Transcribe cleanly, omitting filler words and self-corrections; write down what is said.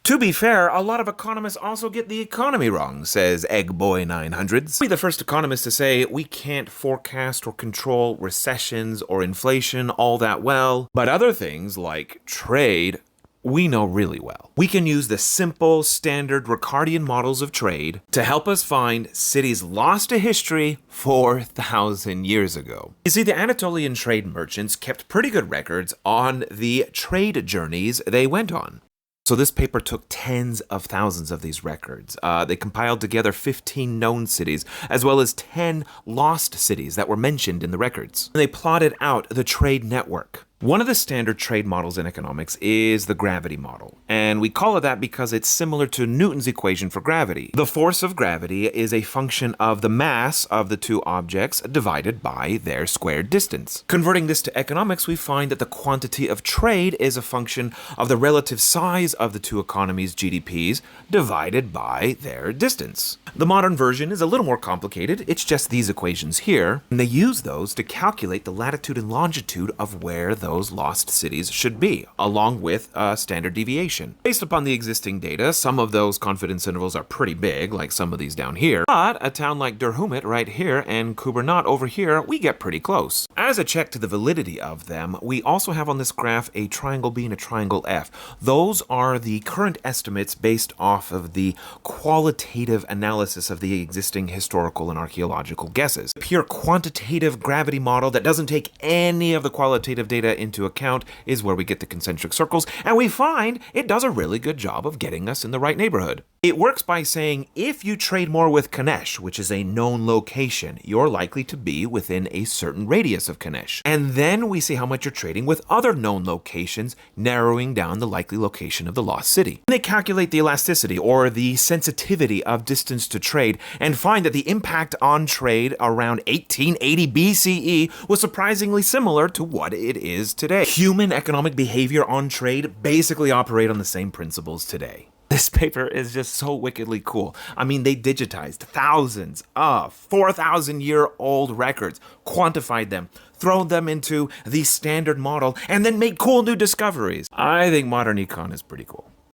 To be fair, a lot of economists also get the economy wrong, says Eggboy900s. Be the first economist to say we can't forecast or control recessions or inflation all that well, but other things like trade, we know really well. We can use the simple, standard Ricardian models of trade to help us find cities lost to history 4,000 years ago. You see, the Anatolian trade merchants kept pretty good records on the trade journeys they went on. So this paper took tens of thousands of these records. They compiled together 15 known cities, as well as 10 lost cities that were mentioned in the records. They plotted out the trade network. One of the standard trade models in economics is the gravity model, and we call it that because it's similar to Newton's equation for gravity. The force of gravity is a function of the mass of the two objects divided by their squared distance. Converting this to economics, we find that the quantity of trade is a function of the relative size of the two economies' GDPs divided by their distance. The modern version is a little more complicated. It's just these equations here, and they use those to calculate the latitude and longitude of where those lost cities should be, along with a standard deviation. Based upon the existing data, some of those confidence intervals are pretty big, like some of these down here, but a town like Derhumit right here and Kubernat over here, we get pretty close. As a check to the validity of them, we also have on this graph a triangle B and a triangle F. Those are the current estimates based off of the qualitative analysis of the existing historical and archaeological guesses. A pure quantitative gravity model that doesn't take any of the qualitative data into account is where we get the concentric circles, and we find it does a really good job of getting us in the right neighborhood. It works by saying if you trade more with Kanesh, which is a known location, you're likely to be within a certain radius of Kanesh. And then we see how much you're trading with other known locations, narrowing down the likely location of the lost city. They calculate the elasticity or the sensitivity of distance to trade and find that the impact on trade around 1880 BCE was surprisingly similar to what it is today. Human economic behavior on trade basically operate on the same principles today. This paper is just so wickedly cool. I mean, they digitized thousands of 4,000-year-old records, quantified them, thrown them into the standard model, and then made cool new discoveries. I think modern econ is pretty cool.